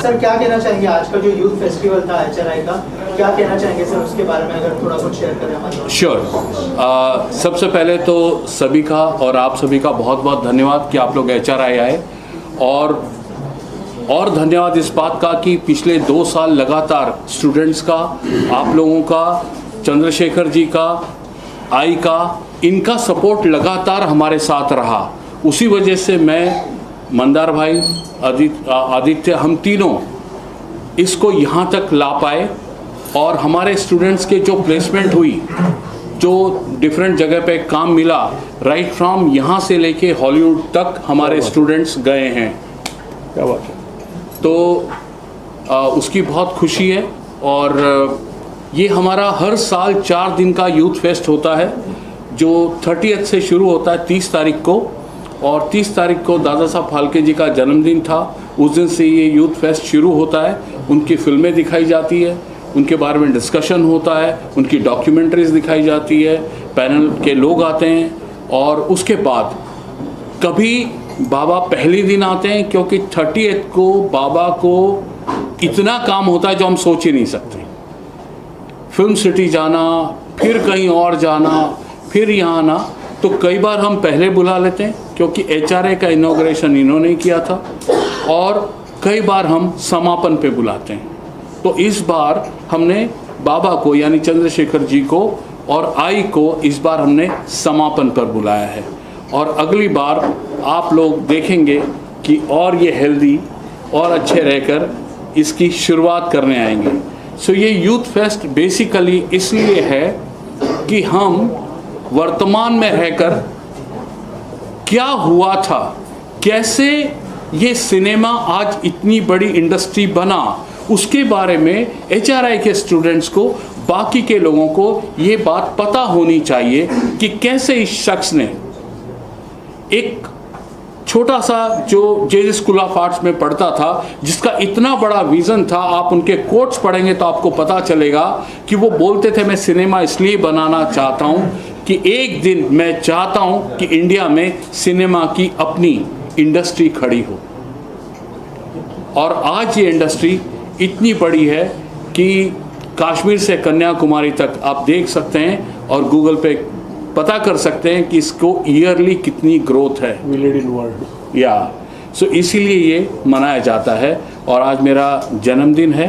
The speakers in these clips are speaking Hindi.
सर क्या कहना चाहेंगे आज का जो यूथ फेस्टिवल था HRI का, क्या कहना चाहेंगे सर उसके बारे में, अगर थोड़ा कुछ शेयर करें हमारे साथ? श्योर। सबसे पहले तो सभी का और आप सभी का बहुत बहुत धन्यवाद कि आप लोग HRI आए, और धन्यवाद इस बात का कि पिछले 2 साल लगातार स्टूडेंट्स का, आप लोगों का, चंद्रशेखर जी का, आई का, इनका सपोर्ट लगातार हमारे साथ रहा। उसी वजह से मैं, मंदार भाई, आदित्य, हम तीनों इसको यहाँ तक ला पाए, और हमारे स्टूडेंट्स के जो प्लेसमेंट हुई, जो डिफरेंट जगह पे काम मिला, राइट फ्रॉम यहाँ से लेके हॉलीवुड तक हमारे स्टूडेंट्स गए हैं। क्या बात है। तो उसकी बहुत खुशी है। और ये हमारा हर साल 4 दिन का यूथ फेस्ट होता है, जो 30th से शुरू होता है 30 तारीख को, और 30 तारीख को दादा साहब फाल्के जी का जन्मदिन था। उस दिन से ये यूथ फेस्ट शुरू होता है। उनकी फिल्में दिखाई जाती है, उनके बारे में डिस्कशन होता है, उनकी डॉक्यूमेंट्रीज दिखाई जाती है, पैनल के लोग आते हैं, और उसके बाद कभी बाबा पहले दिन आते हैं, क्योंकि 30th को बाबा को इतना काम होता है जो हम सोच ही नहीं सकते। फिल्म सिटी जाना, फिर कहीं और जाना, फिर यहाँ आना, तो कई बार हम पहले बुला लेते हैं क्योंकि HRI का इनॉग्रेशन इन्होंने किया था, और कई बार हम समापन पे बुलाते हैं। तो इस बार हमने बाबा को यानी चंद्रशेखर जी को और आई को इस बार हमने समापन पर बुलाया है, और अगली बार आप लोग देखेंगे कि और ये हेल्दी और अच्छे रहकर इसकी शुरुआत करने आएंगे। सो ये यूथ फेस्ट बेसिकली इसलिए है कि हम वर्तमान में रहकर क्या हुआ था, कैसे ये सिनेमा आज इतनी बड़ी इंडस्ट्री बना, उसके बारे में HRI के स्टूडेंट्स को, बाकी के लोगों को ये बात पता होनी चाहिए कि कैसे इस शख्स ने एक छोटा सा जो JJ स्कूल ऑफ आर्ट्स में पढ़ता था, जिसका इतना बड़ा विज़न था, आप उनके कोट्स पढ़ेंगे तो आपको पता चलेगा कि वो बोलते थे मैं सिनेमा इसलिए बनाना चाहता हूँ कि एक दिन मैं चाहता हूँ कि इंडिया में सिनेमा की अपनी इंडस्ट्री खड़ी हो। और आज ये इंडस्ट्री इतनी बड़ी है कि कश्मीर से कन्याकुमारी तक आप देख सकते हैं और गूगल पे पता कर सकते हैं कि इसको ईयरली कितनी ग्रोथ है। या सो इसीलिए ये मनाया जाता है। और आज मेरा जन्मदिन है,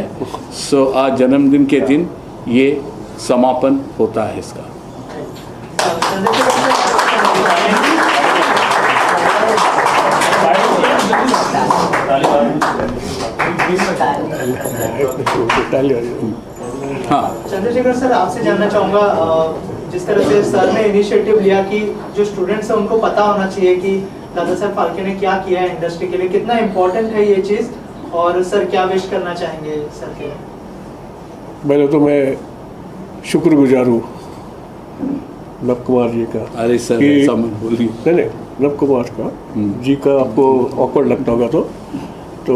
सो आज जन्मदिन के दिन ये समापन होता है इसका। हाँ चंद्रशेखर सर, आपसे जानना चाहूँगा, जिस तरह से सर ने इनिशिएटिव लिया कि जो स्टूडेंट्स हैं उनको पता होना चाहिए कि दादा साहब फाल्के ने क्या किया है इंडस्ट्री के लिए, कितना इम्पोर्टेंट है ये चीज़, और सर क्या विश करना चाहेंगे सर के? पहले तो मैं शुक्रगुजार हूँ नव कुमार जी का। अरे सर ऐसा मत बोलिए। नहीं, नव कुमार का जी का आपको ऑकवर्ड लगता होगा तो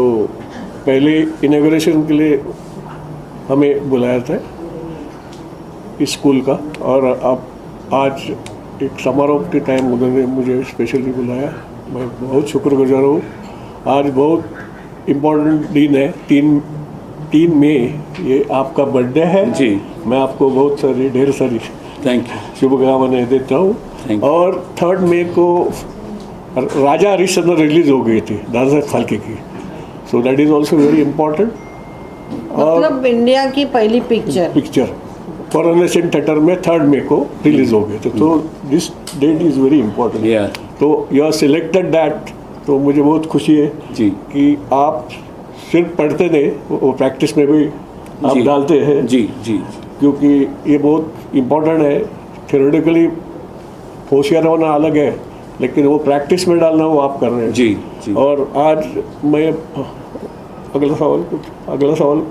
पहले इनॉग्रेशन के लिए हमें बुलाया था इस स्कूल का, और अब आज एक समारोह के टाइम उन्होंने मुझे स्पेशली बुलाया। मैं बहुत शुक्रगुजार हूँ। आज बहुत इम्पोर्टेंट दिन है, 3 मई, ये आपका बर्थडे है जी। मैं आपको बहुत सारी ढेर सारी थैंक यू। शुभकामनाएं देता हूँ। Thank you. और 3 मई को राजा हरिश्चंद्र रिलीज हो गई थी दादा साहब फाल्के की, so that is also very important. मतलब इंडिया की पहली पिक्चर फॉरेन थिएटर में 3 मई को रिलीज हो गए थे, तो this that is very important. तो यू आर सिलेक्टेड दैट, तो मुझे बहुत खुशी है जी कि आप सिर्फ पढ़ते नहीं, वो प्रैक्टिस में भी आप जी डालते हैं जी जी, क्योंकि ये बहुत इम्पोर्टेंट है। थियोरेटिकली होशियार होना अलग है, लेकिन वो प्रैक्टिस में डालना वो आप कर रहे हैं जी जी। और आज मैं अगला सवाल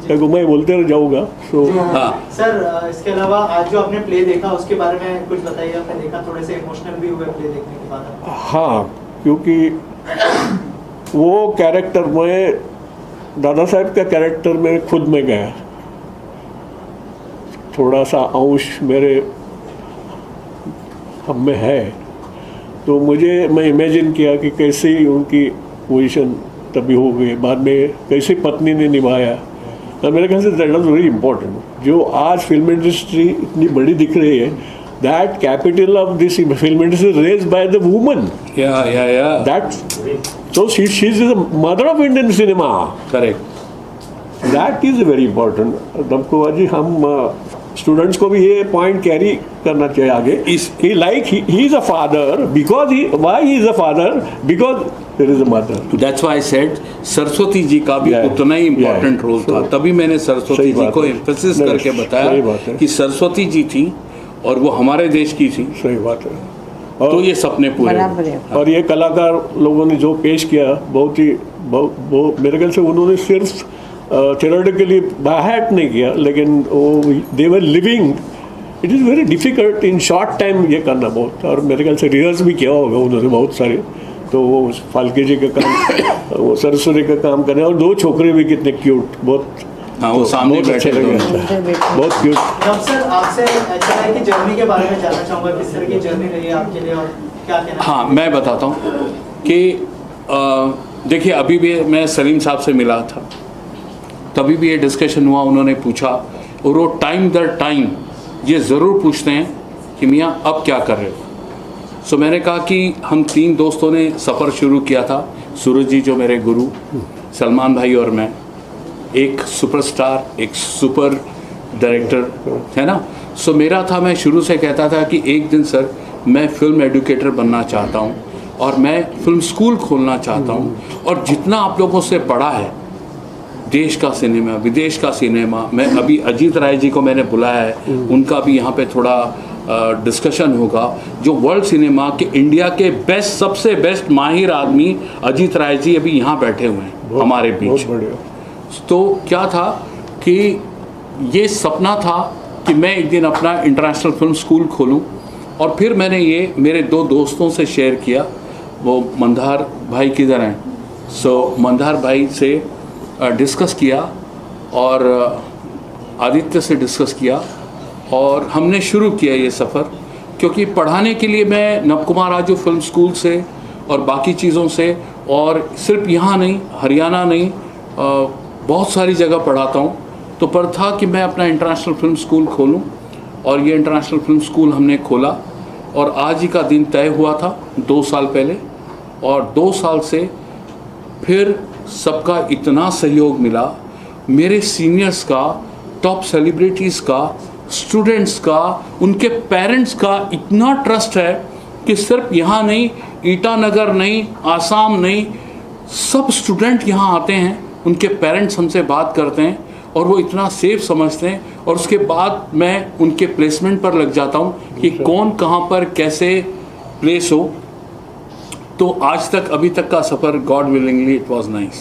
देखो मैं बोलते रह जाऊँगा। सो हाँ सर, इसके अलावा आज जो आपने प्ले देखा उसके बारे में कुछ बताइए। आपने देखा, थोड़े से इमोशनल भी हुए प्ले देखने के बाद? हाँ, क्योंकि वो कैरेक्टर में दादा साहब का कैरेक्टर में खुद में गया, थोड़ा सा अंश मेरे हम में है, तो मैं इमेजिन किया कि कैसे उनकी पोजीशन तभी हो गई, बाद में कैसे पत्नी ने निभाया। और मेरे ख्याल say that was very important. जो आज फिल्म इंडस्ट्री इतनी बड़ी दिख रही है, that capital of this film industry raised by the woman. या that so she is the mother of Indian cinema. Correct. That is very important. Namkumar ji, हम स्टूडेंट्स को भी ये पॉइंट कैरी करना चाहिए आगे। He is a father because why he is a father, because there is a mother. That's why I said Saraswati ji का भी उतना ही इम्पोर्टेंट रोल था। तभी मैंने सरस्वती जी को एम्फेसिस करके बताया कि सरस्वती जी थी और वो हमारे देश की थी। सही बात है। तो ये सपने पूरे और ये कलाकार लोगों ने जो पेश किया, बहुत ही मेरे ख्याल से उन्होंने सिर्फ थियोरेटिकली बाहर नहीं किया, लेकिन वो they were living. It is very difficult in short time ये करना बहुत, और मेरे ख्याल से रिहर्स भी किया होगा उन्होंने बहुत सारे। तो वो फाल्के जी का काम, वो सरस्वती का काम करें, और 2 छोकरे भी कितने क्यूट, बहुत हाँ वो सामने बैठे लगे, बहुत क्यूट। अब सर, आपसे HRI की जर्नी के बारे में जानना चाहूँगा, किस तरह की जर्नी रही है आपके लिए और क्या कहना? हाँ मैं बताता हूँ कि देखिए अभी भी मैं सलीम साहब से मिला था, तभी भी ये डिस्कशन हुआ। उन्होंने पूछा, और वो टाइम दर टाइम ये ज़रूर पूछते हैं कि मियाँ अब क्या कर रहे हो। सो मैंने कहा कि हम 3 दोस्तों ने सफ़र शुरू किया था, सूरज जी जो मेरे गुरु, सलमान भाई और मैं, एक सुपरस्टार, एक सुपर डायरेक्टर है ना। सो मेरा था, मैं शुरू से कहता था कि एक दिन सर मैं फिल्म एडुकेटर बनना चाहता हूँ और मैं फिल्म स्कूल खोलना चाहता हूँ, और जितना आप लोगों से पढ़ा है देश का सिनेमा, विदेश का सिनेमा, मैं अभी अजीत राय जी को मैंने बुलाया है, उनका भी यहाँ पे थोड़ा डिस्कशन होगा। जो वर्ल्ड सिनेमा के इंडिया के बेस्ट, सबसे बेस्ट माहिर आदमी अजीत राय जी अभी यहाँ बैठे हुए हैं हमारे बीच। तो क्या था कि ये सपना था कि मैं एक दिन अपना इंटरनेशनल फिल्म स्कूल खोलूं, और फिर मैंने ये मेरे 2 दोस्तों से शेयर किया। वो मंदार भाई किधर हैं, सो मंदार भाई से डिस्कस किया और आदित्य से डिस्कस किया, और हमने शुरू किया ये सफ़र। क्योंकि पढ़ाने के लिए मैं नवकुमार आजू फिल्म स्कूल से और बाकी चीज़ों से, और सिर्फ यहाँ नहीं, हरियाणा नहीं, बहुत सारी जगह पढ़ाता हूँ, तो पर था कि मैं अपना इंटरनेशनल फिल्म स्कूल खोलूँ, और ये इंटरनेशनल फिल्म स्कूल हमने खोला और आज ही का दिन तय हुआ था 2 साल पहले, और 2 साल से फिर सबका इतना सहयोग मिला, मेरे सीनियर्स का, टॉप सेलिब्रिटीज़ का, स्टूडेंट्स का, उनके पेरेंट्स का इतना ट्रस्ट है कि सिर्फ यहाँ नहीं, ईटानगर नहीं, आसाम नहीं, सब स्टूडेंट यहाँ आते हैं, उनके पेरेंट्स हमसे बात करते हैं और वो इतना सेफ समझते हैं, और उसके बाद मैं उनके प्लेसमेंट पर लग जाता हूँ कि कौन कहाँ पर कैसे प्लेस हो। तो आज तक, अभी तक का सफ़र, god willingly it was nice.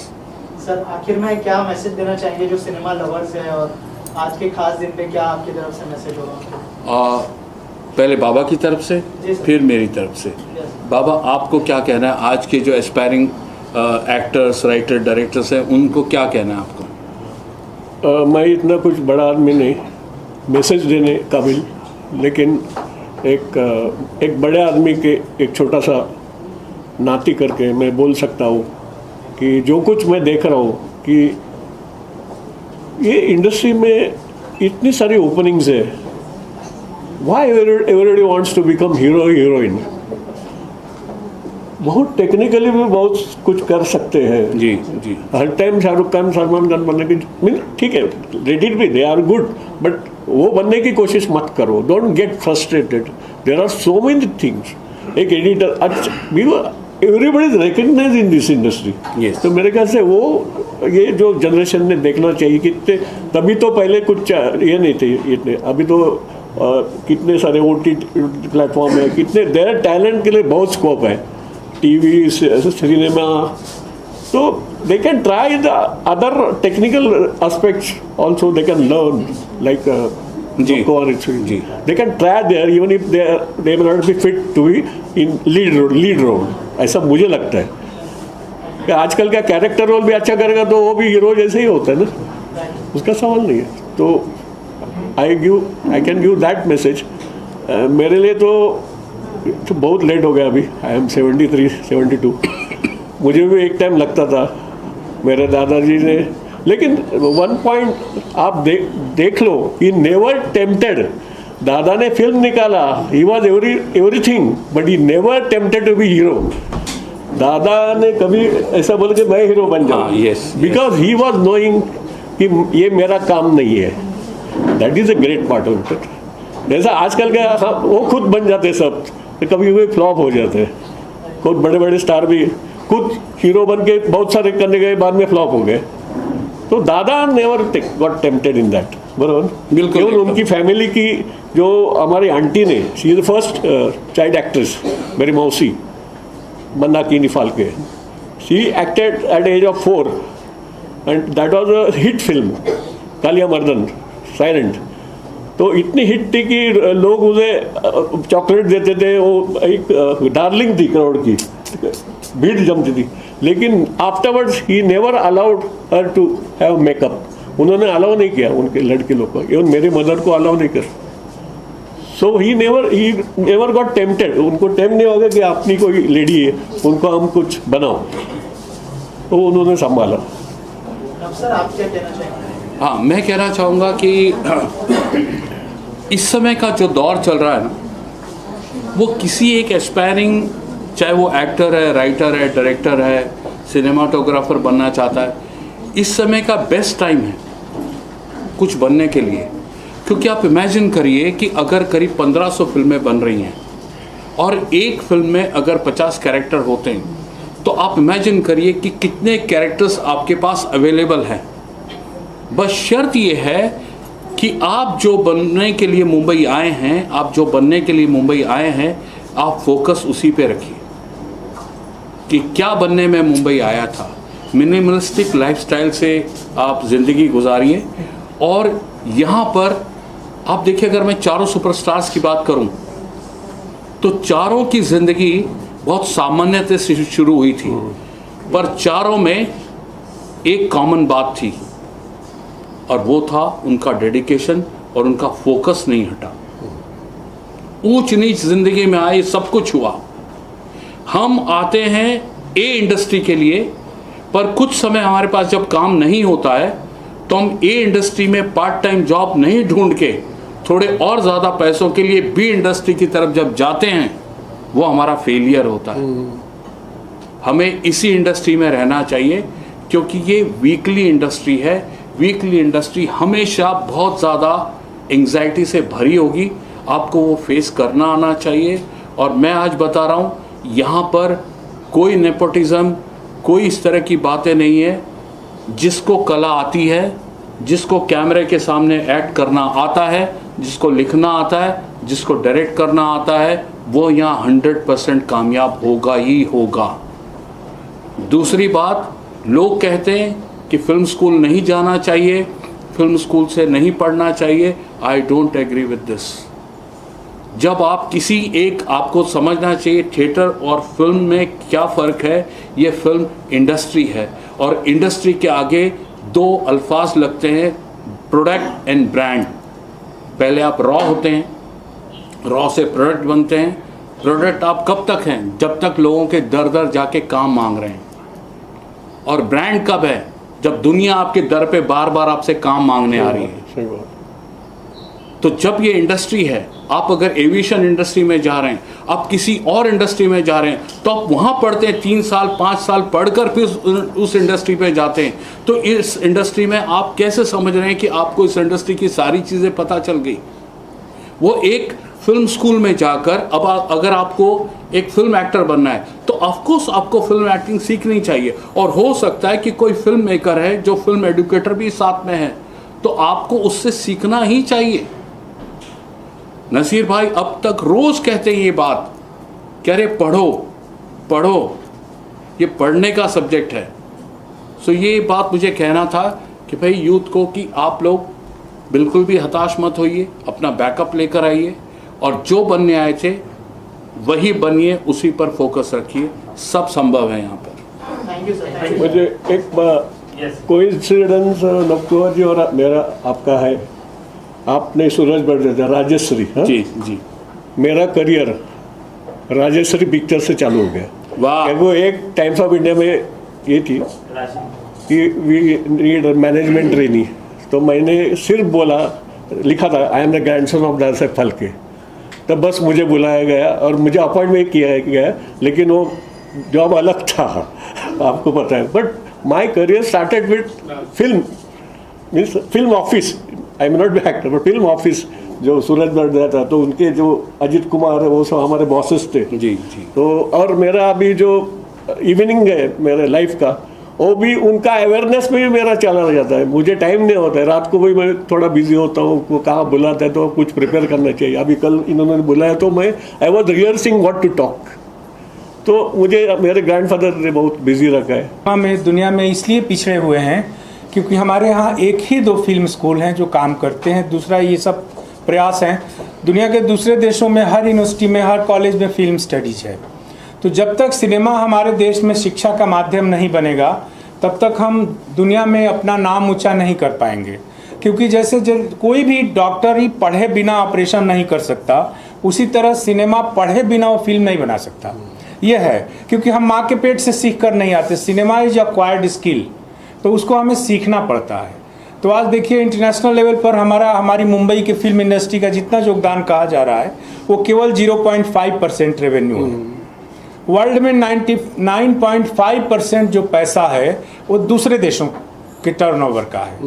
Sir आखिर में क्या मैसेज देना चाहेंगे जो सिनेमा लवर्स हैं, और आज के खास दिन पे क्या आपकी तरफ से मैसेज होगा? पहले बाबा की तरफ से, फिर मेरी तरफ से। बाबा, आपको क्या कहना है आज के जो एस्पायरिंग एक्टर्स, राइटर, डायरेक्टर्स हैं, उनको क्या कहना है आपको? मैं इतना कुछ बड़ा आदमी नहीं, मैसेज देने काबिल, लेकिन एक बड़े आदमी के एक छोटा सा नाती करके मैं बोल सकता हूँ कि जो कुछ मैं देख रहा हूँ कि ये इंडस्ट्री में इतनी सारी ओपनिंग्स है, why everybody wants to become hero heroine. बहुत टेक्निकली भी बहुत कुछ कर सकते हैं। जी जी। हर टाइम शाहरुख खान, सलमान खान बनने की मीन ठीक है, रेडिट भी दे आर गुड, बट वो बनने की कोशिश मत करो। Don't get frustrated, there are so many things. एक एडिटर, अच्छा everybody is recognise in this industry. Yes. तो मेरे ख्याल से वो ये जो जनरेशन ने देखना चाहिए कि तभी तो पहले कुछ ये नहीं थे इतने, अभी तो कितने सारे OTT प्लेटफॉर्म है, कितने देयर टैलेंट के लिए बहुत स्कोप है, टीवी, सिनेमा। तो they can try the other technical aspects also, they can learn like जी जी, they can try there even if they may not be fit to be in lead role. ऐसा मुझे लगता है कि आजकल का कैरेक्टर रोल भी अच्छा करेगा तो वो भी हीरो जैसे ही होता है ना, उसका सवाल नहीं है। तो I can give that message. मेरे लिए तो बहुत लेट हो गया अभी, आई एम 73, 72। मुझे भी एक टाइम लगता था मेरे दादाजी ने, लेकिन वन पॉइंट आप देख लो, ही नेवर टेम्प्टेड। दादा ने फिल्म निकाला, he was everything, but he never tempted to be hero. दादा ने कभी ऐसा बोला कि मैं हीरो बन जाऊँ, बिकॉज ही वॉज नोइंग कि ये मेरा काम नहीं है। That is a great part of it. जैसा आजकल का वो खुद बन जाते सब, तो कभी कभी फ्लॉप हो जाते हैं। खुद बड़े बड़े स्टार भी खुद हीरो बन के बहुत सारे करने गए, बाद में फ्लॉप हो गए। तो दादा never got tempted in that, बराबर। बिल्कुल। उनकी फैमिली की जो हमारी आंटी ने, she is the first child actress, मेरी मौसी Mandakini Phalke, she acted at age of 4 and that was a hit film, Kaliya Mardan, silent. तो इतनी हिट थी कि लोग उसे चॉकलेट देते थे, वो एक डार्लिंग थी करोड़ की, भीड़ जमती थी। लेकिन afterwards he never allowed her to have makeup. उन्होंने अलाउ नहीं किया उनके लड़के लोग को, इवन मेरी मदर को अलाउ नहीं कर। सो ही नेवर गॉट टेम्प्टेड। उनको टेम्प नहीं होगा कि अपनी कोई लेडी है, उनको हम कुछ बनाओ, तो उन्होंने संभाला। अब सर आप क्या कहना चाहेंगे? हाँ, मैं कहना चाहूँगा कि इस समय का जो दौर चल रहा है ना, वो किसी एक एस्पायरिंग, चाहे वो एक्टर है, राइटर है, डायरेक्टर है, सिनेमाटोग्राफर बनना चाहता है, इस समय का बेस्ट टाइम है कुछ बनने के लिए। क्योंकि आप इमेजिन करिए कि अगर करीब 1500 फिल्में बन रही हैं और एक फिल्म में अगर 50 कैरेक्टर होते हैं, तो आप इमेजिन करिए कि कितने कैरेक्टर्स आपके पास अवेलेबल हैं। बस शर्त ये है कि आप जो बनने के लिए मुंबई आए हैं, आप जो बनने के लिए मुंबई आए हैं, आप फोकस उसी पे रखिए कि क्या बनने में मुंबई आया था। मिनिमलिस्टिक लाइफस्टाइल से आप ज़िंदगी गुजारिए। और यहाँ पर आप देखिए, अगर मैं चारों सुपरस्टार्स की बात करूं, तो चारों की ज़िंदगी बहुत सामान्यता से शुरू हुई थी, पर चारों में एक कॉमन बात थी, और वो था उनका डेडिकेशन और उनका फोकस नहीं हटा। ऊंच नीच जिंदगी में आए, सब कुछ हुआ। हम आते हैं ए इंडस्ट्री के लिए, पर कुछ समय हमारे पास जब काम नहीं होता है तो हम ए इंडस्ट्री में पार्ट टाइम जॉब नहीं ढूंढ के थोड़े और ज़्यादा पैसों के लिए बी इंडस्ट्री की तरफ जब जाते हैं, वो हमारा फेलियर होता है। हमें इसी इंडस्ट्री में रहना चाहिए क्योंकि ये वीकली इंडस्ट्री है। वीकली इंडस्ट्री हमेशा बहुत ज़्यादा एंग्जाइटी से भरी होगी, आपको वो फेस करना आना चाहिए। और मैं आज बता रहा हूँ, यहाँ पर कोई नेपोटिज्म, कोई इस तरह की बातें नहीं है। जिसको कला आती है, जिसको कैमरे के सामने एक्ट करना आता है, जिसको लिखना आता है, जिसको डायरेक्ट करना आता है, वो यहाँ 100% कामयाब होगा ही होगा। दूसरी बात, लोग कहते हैं कि फिल्म स्कूल नहीं जाना चाहिए, फिल्म स्कूल से नहीं पढ़ना चाहिए। I don't agree with this. जब आप किसी एक, आपको समझना चाहिए थिएटर और फिल्म में क्या फ़र्क है। ये फिल्म इंडस्ट्री है और इंडस्ट्री के आगे दो अल्फाज लगते हैं, प्रोडक्ट एंड ब्रांड। पहले आप रॉ होते हैं, रॉ से प्रोडक्ट बनते हैं। प्रोडक्ट आप कब तक हैं? जब तक लोगों के दर दर जाके काम मांग रहे हैं। और ब्रांड कब है? जब दुनिया आपके दर पे बार बार आपसे काम मांगने आ रही है। सही बात। तो जब ये इंडस्ट्री है, आप अगर एविएशन इंडस्ट्री में जा रहे हैं, आप किसी और इंडस्ट्री में जा रहे हैं, तो आप वहाँ पढ़ते हैं 3 साल 5 साल पढ़कर फिर उस इंडस्ट्री पे जाते हैं। तो इस इंडस्ट्री में आप कैसे समझ रहे हैं कि आपको इस इंडस्ट्री की सारी चीज़ें पता चल गई? वो एक फिल्म स्कूल में जाकर, अब अगर आपको एक फिल्म एक्टर बनना है तो ऑफकोर्स आपको फिल्म एक्टिंग सीखनी चाहिए। और हो सकता है कि कोई फिल्म मेकर है जो फिल्म एडुकेटर भी साथ में है, तो आपको उससे सीखना ही चाहिए। नसीर भाई अब तक रोज कहते हैं ये बात, कह रहे पढ़ो पढ़ो, ये पढ़ने का सब्जेक्ट है। सो ये बात मुझे कहना था कि भाई यूथ को कि आप लोग बिल्कुल भी हताश मत होइए, अपना बैकअप लेकर आइए और जो बनने आए थे वही बनिए, उसी पर फोकस रखिए। सब संभव है यहाँ पर। Thank you sir. मुझे एक कोइंसिडेंस नवकुमार जी और मेरा आपका है। आपने सूरज बर्दे राजश्री, हाँ? जी जी। मेरा करियर राजश्री पिक्चर से चालू हो गया। वाह। वो एक टाइम्स ऑफ इंडिया में ये थी कि वी नीड मैनेजमेंट ट्रेनी, तो मैंने सिर्फ बोला, लिखा था I am the grandson of Dada Saheb Phalke. तब बस मुझे बुलाया गया और मुझे अपॉइंटमेंट किया गया, लेकिन वो जॉब अलग था, आपको पता है। But my career started with film, means film office. I am not be actor, but film office जो सूरज बर्दे था, तो उनके जो अजित कुमार वो सब हमारे बॉसेस थे। जी जी। तो और मेरा अभी जो इवनिंग है मेरे लाइफ का, वो भी उनका अवेयरनेस में भी मेरा चला जाता है। मुझे टाइम नहीं होता है, रात को भी मैं थोड़ा बिजी होता हूँ। वो कहाँ बुलाता है तो कुछ प्रिपेयर करना चाहिए। अभी कल इन्होंने बुलाया तो मैं I was rehearsing what to talk. तो मुझे मेरे ग्रैंडफादर ने बहुत बिजी रखा है। हम दुनिया में इसलिए पिछड़े हुए हैं क्योंकि हमारे यहाँ एक ही 2 फिल्म स्कूल हैं जो काम करते हैं। दूसरा ये सब प्रयास हैं, दुनिया के दूसरे देशों में हर यूनिवर्सिटी में, हर कॉलेज में फिल्म स्टडीज है। तो जब तक सिनेमा हमारे देश में शिक्षा का माध्यम नहीं बनेगा, तब तक हम दुनिया में अपना नाम ऊंचा नहीं कर पाएंगे। क्योंकि जैसे कोई भी डॉक्टर ही पढ़े बिना ऑपरेशन नहीं कर सकता, उसी तरह सिनेमा पढ़े बिना वो फिल्म नहीं बना सकता। ये है क्योंकि हम माँ के पेट से सीख कर नहीं आते। सिनेमा इज अक्वायर्ड स्किल, तो उसको हमें सीखना पड़ता है। तो आज देखिए इंटरनेशनल लेवल पर हमारी मुंबई की फिल्म इंडस्ट्री का जितना योगदान कहा जा रहा है, वो केवल 0.5% रेवेन्यू है। वर्ल्ड में 99.5% जो पैसा है वो दूसरे देशों के टर्नओवर का है।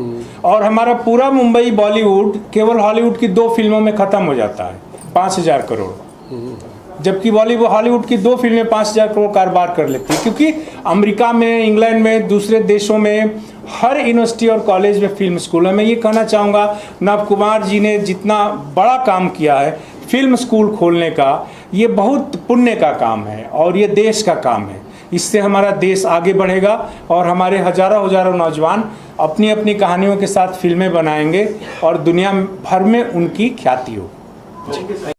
और हमारा पूरा मुंबई बॉलीवुड केवल हॉलीवुड की 2 फिल्मों में ख़त्म हो जाता है, 5000 करोड़। जबकि बॉलीवुड हॉलीवुड की 2 फिल्में 5000 करोड़ कारोबार कर लेती है। क्योंकि अमेरिका में, इंग्लैंड में, दूसरे देशों में हर यूनिवर्सिटी और कॉलेज में फिल्म स्कूल है। मैं ये कहना चाहूँगा, नवकुमार जी ने जितना बड़ा काम किया है फिल्म स्कूल खोलने का, ये बहुत पुण्य का काम है और ये देश का काम है। इससे हमारा देश आगे बढ़ेगा और हमारे हजारों नौजवान अपनी अपनी कहानियों के साथ फिल्में बनाएंगे और दुनिया भर में उनकी ख्याति होगी।